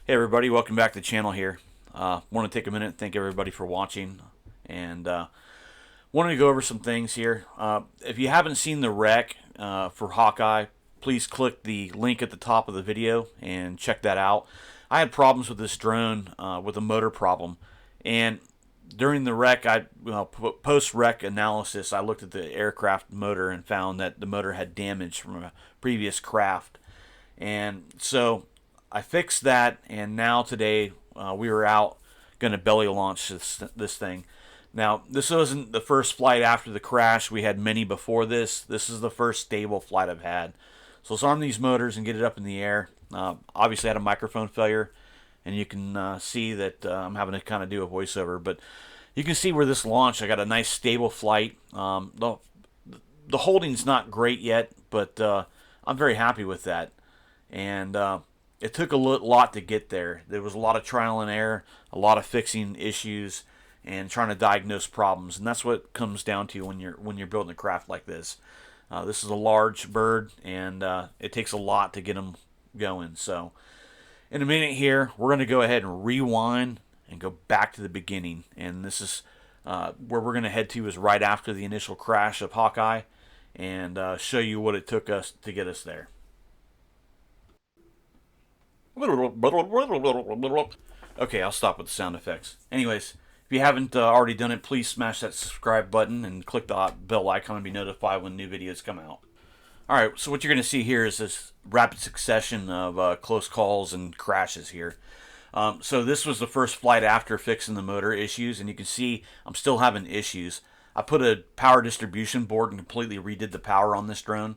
Hey everybody, welcome back to the channel here. Want to take a minute and thank everybody for watching, and wanted to go over some things here. If you haven't seen the wreck for Hawkeye, please click the link at the top of the video and check that out. I had problems with this drone with a motor problem, and during the wreck, post-wreck analysis, I looked at the aircraft motor and found that the motor had damage from a previous craft, and so I fixed that, and now today we were out going to belly launch this thing. Now, this wasn't the first flight after the crash. We had many before this. This is the first stable flight I've had. So let's arm these motors and get it up in the air. Obviously, I had a microphone failure, and you can see that I'm having to kind of do a voiceover. But you can see where this launched. I got a nice stable flight. The holding's not great yet, but I'm very happy with that. And it took a lot to get there. There was a lot of trial and error, a lot of fixing issues, and trying to diagnose problems. And that's what it comes down to when you're building a craft like this. This is a large bird, and it takes a lot to get them going. So in a minute here, we're going to go ahead and rewind and go back to the beginning. And this is where we're going to head to is right after the initial crash of Hawkeye, and show you what it took us to get us there. Okay, I'll stop with the sound effects. Anyways, if you haven't already done it, please smash that subscribe button and click the bell icon to be notified when new videos come out. Alright, so what you're going to see here is this rapid succession of close calls and crashes here. So this was the first flight after fixing the motor issues, and you can see I'm still having issues. I put a power distribution board and completely redid the power on this drone.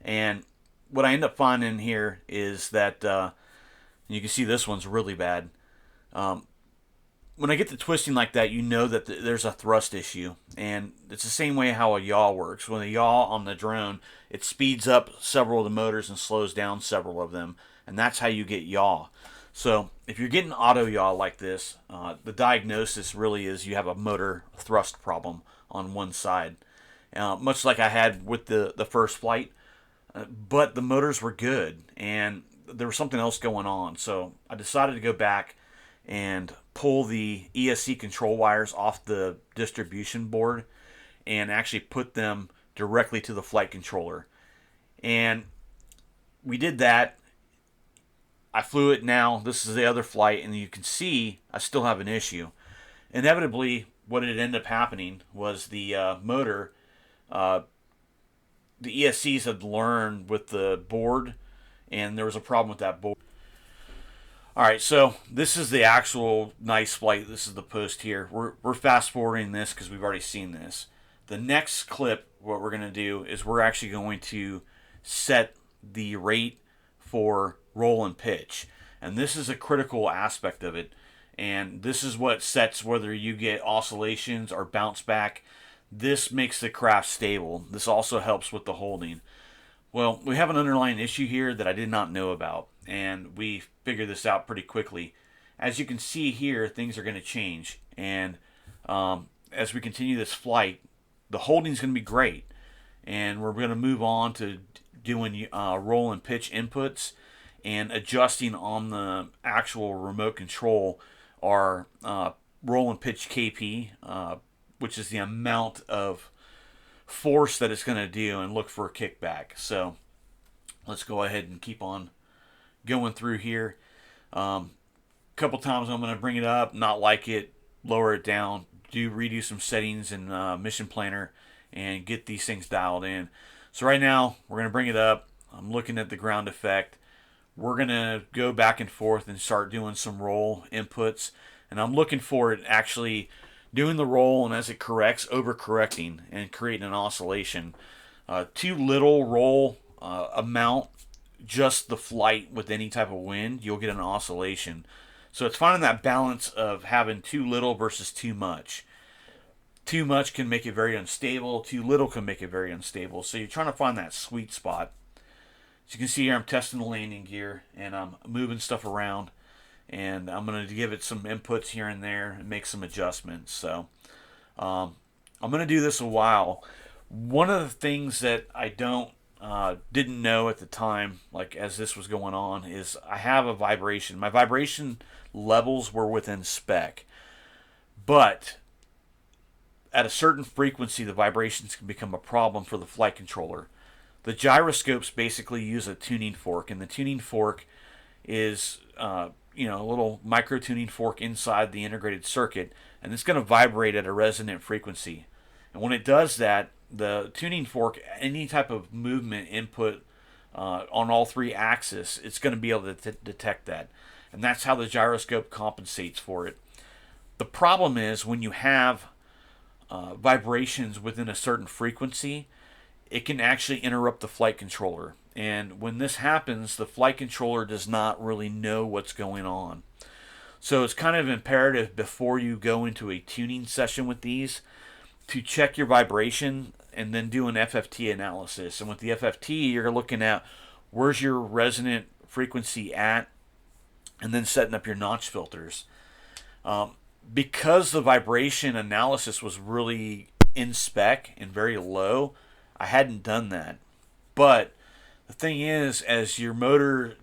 And what I end up finding here is that you can see this one's really bad. When I get to twisting like that, you know that there's a thrust issue. And it's the same way how a yaw works. When a yaw on the drone, it speeds up several of the motors and slows down several of them. And that's how you get yaw. So if you're getting auto yaw like this, the diagnosis really is you have a motor thrust problem on one side. Much like I had with the first flight. But the motors were good, and there was something else going on. So I decided to go back and pull the ESC control wires off the distribution board and actually put them directly to the flight controller. And we did that. I flew it now. This is the other flight, and you can see I still have an issue. Inevitably, what had ended up happening was the motor, the ESCs had learned with the board, and there was a problem with that board. Alright, so this is the actual nice flight. This is the post here. We're fast forwarding this because we've already seen this. The next clip, what we're going to do is we're actually going to set the rate for roll and pitch. And this is a critical aspect of it. And this is what sets whether you get oscillations or bounce back. This makes the craft stable. This also helps with the holding. Well, we have an underlying issue here that I did not know about, and we figured this out pretty quickly. As you can see here, things are going to change, and as we continue this flight, the holding is going to be great, and we're going to move on to doing roll and pitch inputs and adjusting on the actual remote control our roll and pitch KP, which is the amount of force that it's going to do, and look for a kickback. So let's go ahead and keep on going through here. Couple times I'm going to bring it up, not like it, lower it down, redo some settings in Mission Planner, and get these things dialed in. So right now we're going to bring it up. I'm looking at the ground effect. We're going to go back and forth and start doing some roll inputs, and I'm looking for it actually doing the roll, and as it corrects, overcorrecting and creating an oscillation. Too little roll amount, just the flight with any type of wind, you'll get an oscillation. So it's finding that balance of having too little versus too much. Too much can make it very unstable. Too little can make it very unstable. So you're trying to find that sweet spot. As you can see here, I'm testing the landing gear, and I'm moving stuff around. And I'm going to give it some inputs here and there and make some adjustments. So I'm going to do this a while. One of the things that I don't didn't know at the time, like as this was going on, is I have a vibration. My vibration levels were within spec, but at a certain frequency, the vibrations can become a problem for the flight controller. The gyroscopes basically use a tuning fork, and the tuning fork is a little micro tuning fork inside the integrated circuit, and it's going to vibrate at a resonant frequency. And when it does that, the tuning fork, any type of movement input on all three axes, it's going to be able to detect that. And that's how the gyroscope compensates for it. The problem is when you have vibrations within a certain frequency, it can actually interrupt the flight controller. And when this happens, the flight controller does not really know what's going on. So it's kind of imperative before you go into a tuning session with these to check your vibration and then do an FFT analysis. And with the FFT, you're looking at where's your resonant frequency at, and then setting up your notch filters. Because the vibration analysis was really in spec and very low, I hadn't done that. But the thing is, as your motor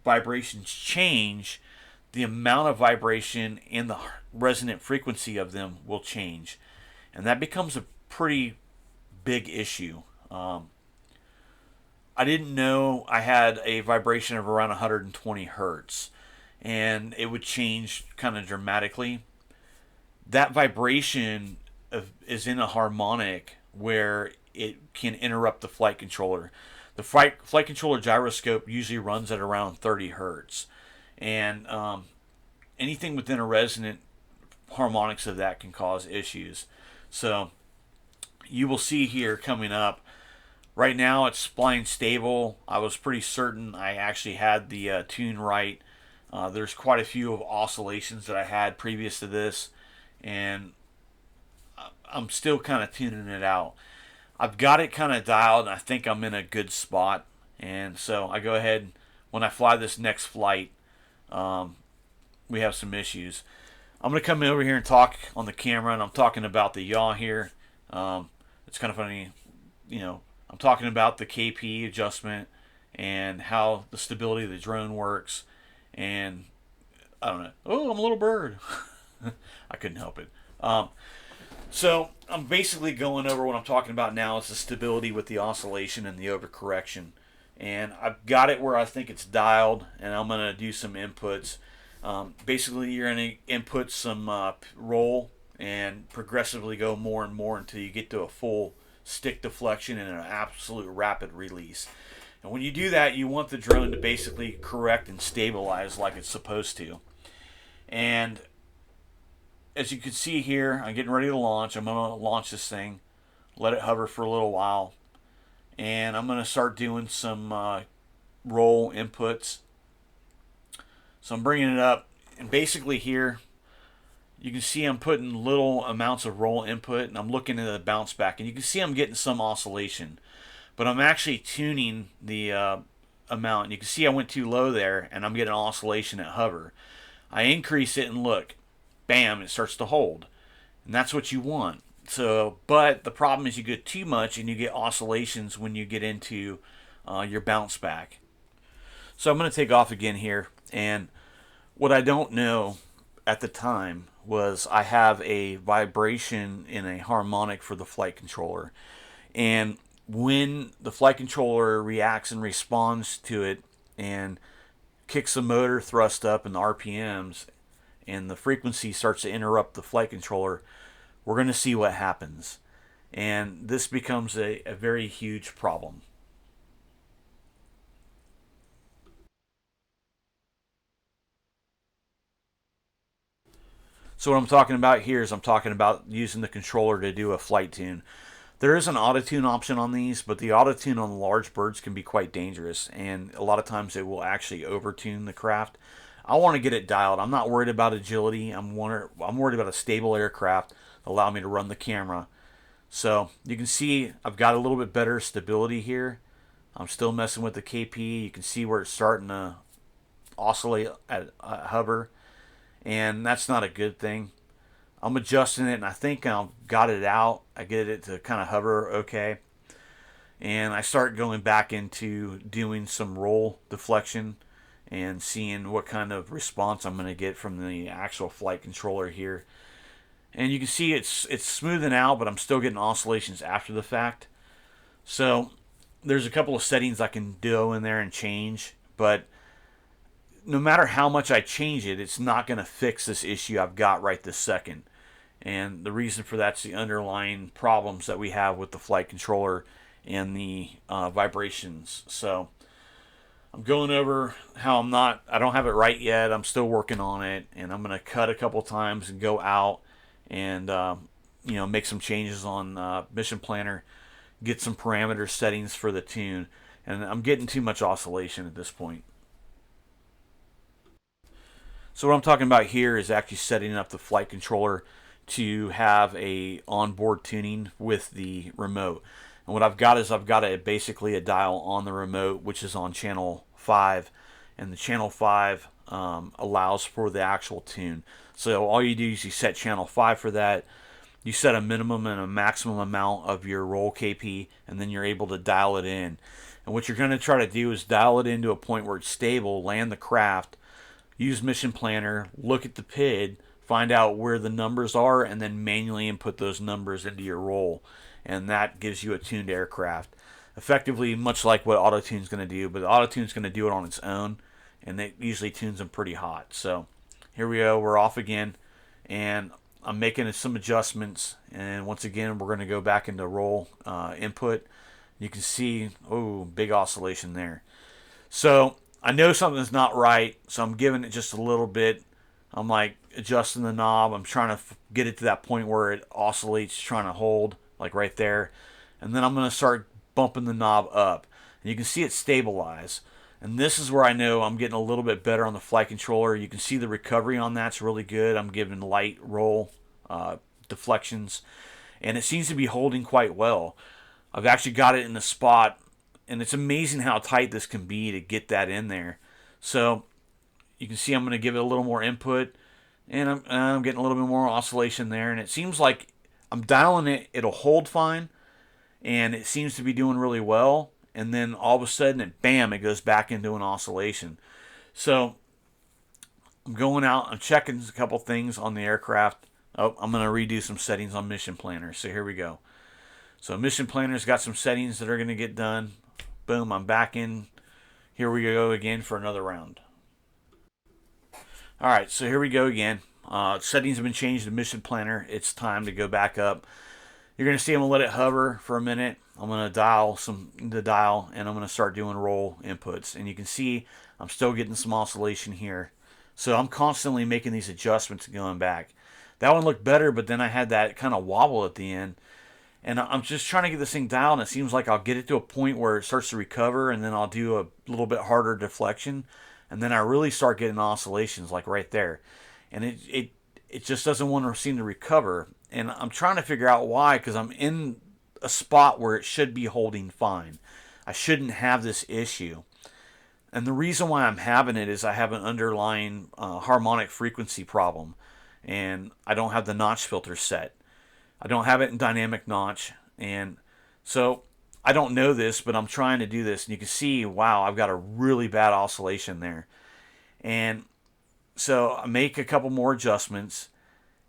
vibrations change, the amount of vibration and the resonant frequency of them will change. And that becomes a pretty big issue. I didn't know I had a vibration of around 120 hertz, and it would change kind of dramatically. That vibration is in a harmonic where it can interrupt the flight controller. The flight controller gyroscope usually runs at around 30 hertz, and anything within a resonant harmonics of that can cause issues. So you will see here coming up. Right now it's flying stable. I was pretty certain I actually had the tune right. There's quite a few of oscillations that I had previous to this, and I'm still kind of tuning it out. I've got it kind of dialed, and I think I'm in a good spot. And so I go ahead, when I fly this next flight, we have some issues. I'm going to come over here and talk on the camera, and I'm talking about the yaw here. It's kind of funny, I'm talking about the KP adjustment and how the stability of the drone works. And I don't know. Oh, I'm a little bird. I couldn't help it. So I'm basically going over what I'm talking about now is the stability with the oscillation and the overcorrection. And I've got it where I think it's dialed, and I'm going to do some inputs. Basically, you're going to input some roll and progressively go more and more until you get to a full stick deflection and an absolute rapid release. And when you do that, you want the drone to basically correct and stabilize like it's supposed to. And as you can see here, I'm getting ready to launch. I'm going to launch this thing, let it hover for a little while, and I'm going to start doing some roll inputs. So I'm bringing it up, and basically here, you can see I'm putting little amounts of roll input, and I'm looking at the bounce back, and you can see I'm getting some oscillation, but I'm actually tuning the amount. And you can see I went too low there, and I'm getting oscillation at hover. I increase it, and look, bam, it starts to hold, and that's what you want. So, but the problem is you get too much, and you get oscillations when you get into your bounce back. So I'm going to take off again here, and what I don't know at the time was I have a vibration in a harmonic for the flight controller, and when the flight controller reacts and responds to it and kicks the motor thrust up and the RPMs and the frequency starts to interrupt the flight controller, we're going to see what happens, and this becomes a very huge problem. So what I'm talking about here is I'm talking about using the controller to do a flight tune. There is an auto tune option on these, but the auto tune on the large birds can be quite dangerous, and a lot of times it will actually overtune the craft. I want to get it dialed. I'm not worried about agility. I'm worried about a stable aircraft that allow me to run the camera. So you can see I've got a little bit better stability here. I'm still messing with the KP. You can see where it's starting to oscillate at hover, and that's not a good thing. I'm adjusting it, and I think I've got it out. I get it to kind of hover okay. and I start going back into doing some roll deflection and seeing what kind of response I'm going to get from the actual flight controller here. And you can see it's smoothing out, but I'm still getting oscillations after the fact. So there's a couple of settings I can do in there and change, but no matter how much I change it, it's not going to fix this issue I've got right this second. And the reason for that's the underlying problems that we have with the flight controller and the vibrations. So I'm going over how I don't have it right yet. I'm still working on it, and I'm going to cut a couple times and go out and make some changes on Mission Planner, get some parameter settings for the tune, and I'm getting too much oscillation at this point. So what I'm talking about here is actually setting up the flight controller to have a onboard tuning with the remote. And what I've got is basically a dial on the remote, which is on channel 5, and the channel 5 allows for the actual tune. So all you do is you set channel 5 for that. You set a minimum and a maximum amount of your roll KP, and then you're able to dial it in. And what you're going to try to do is dial it into a point where it's stable, land the craft, use Mission Planner, look at the PID, find out where the numbers are, and then manually input those numbers into your roll. And that gives you a tuned aircraft. Effectively, much like what AutoTune's going to do, but AutoTune's going to do it on its own, and it usually tunes them pretty hot. So here we go, we're off again, and I'm making some adjustments, and once again, we're going to go back into roll input. You can see, oh, big oscillation there. So I know something's not right, so I'm giving it just a little bit. I'm like adjusting the knob. I'm trying to get it to that point where it oscillates, trying to hold, like right there. And then I'm going to start bumping the knob up. And you can see it stabilize. And this is where I know I'm getting a little bit better on the flight controller. You can see the recovery on that's really good. I'm giving light roll deflections, and it seems to be holding quite well. I've actually got it in the spot, and it's amazing how tight this can be to get that in there. So you can see I'm going to give it a little more input, and I'm getting a little bit more oscillation there, and it seems like I'm dialing it, it'll hold fine, and it seems to be doing really well, and then all of a sudden, bam, it goes back into an oscillation. So I'm going out, I'm checking a couple things on the aircraft. Oh, I'm going to redo some settings on Mission Planner. So here we go. So Mission Planner's got some settings that are going to get done. Boom, I'm back in. Here we go again for another round. All right, so here we go again. Settings have been changed to Mission Planner. It's time to go back up. You're going to see I'm going to let it hover for a minute. I'm going to dial, and I'm going to start doing roll inputs. And you can see I'm still getting some oscillation here. So I'm constantly making these adjustments and going back. That one looked better, but then I had that kind of wobble at the end. And I'm just trying to get this thing dialed, and it seems like I'll get it to a point where it starts to recover, and then I'll do a little bit harder deflection, and then I really start getting oscillations like right there. And it just doesn't want to seem to recover. And I'm trying to figure out why, because I'm in a spot where it should be holding fine. I shouldn't have this issue. And the reason why I'm having it is I have an underlying harmonic frequency problem, and I don't have the notch filter set. I don't have it in dynamic notch, and so I don't know this, but I'm trying to do this, and you can see, wow, I've got a really bad oscillation there. And so I make a couple more adjustments,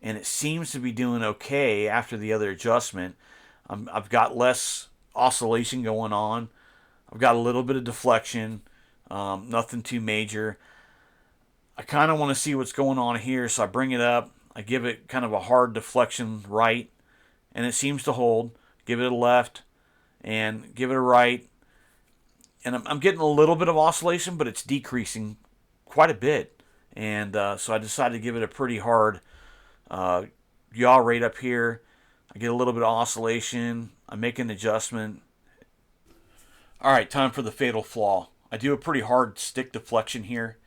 and it seems to be doing okay after the other adjustment. I've got less oscillation going on. I've got a little bit of deflection, nothing too major. I kind of want to see what's going on here, so I bring it up. I give it kind of a hard deflection right, and it seems to hold. Give it a left, and give it a right. And I'm getting a little bit of oscillation, but it's decreasing quite a bit. And so I decided to give it a pretty hard yaw rate up here. I get a little bit of oscillation. I make an adjustment. All right, time for the fatal flaw. I do a pretty hard stick deflection here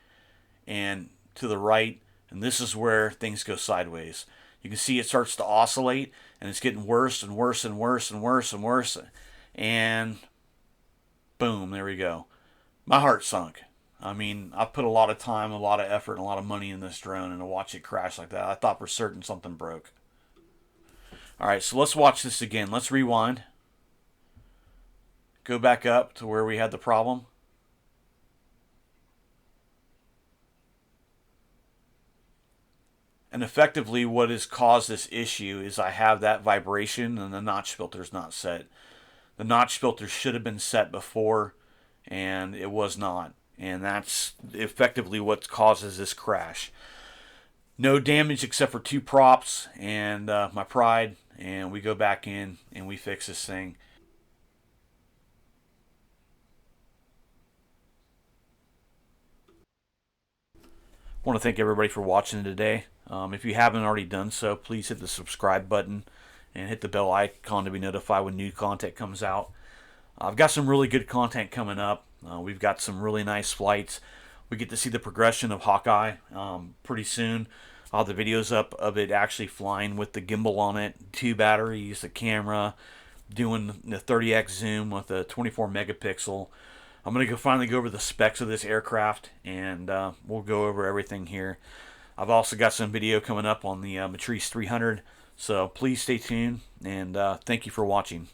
and to the right, and this is where things go sideways. You can see it starts to oscillate, and it's getting worse and worse and worse and worse and worse. And boom, there we go. My heart sunk. I mean, I put a lot of time, a lot of effort, and a lot of money in this drone, and to watch it crash like that, I thought for certain something broke. All right, so let's watch this again. Let's rewind. go back up to where we had the problem. And effectively what has caused this issue is I have that vibration and the notch filter is not set. The notch filter should have been set before, and it was not. And that's effectively what causes this crash. No damage except for 2 props and my pride, and we go back in and we fix this thing. I want to thank everybody for watching today. If you haven't already done so, please hit the subscribe button and hit the bell icon to be notified when new content comes out. I've got some really good content coming up. We've got some really nice flights. We get to see the progression of Hawkeye pretty soon. I'll have the videos up of it actually flying with the gimbal on it, 2 batteries, the camera, doing the 30x zoom with a 24 megapixel. I'm going to finally go over the specs of this aircraft, and we'll go over everything here. I've also got some video coming up on the Matrice 300, so please stay tuned, and thank you for watching.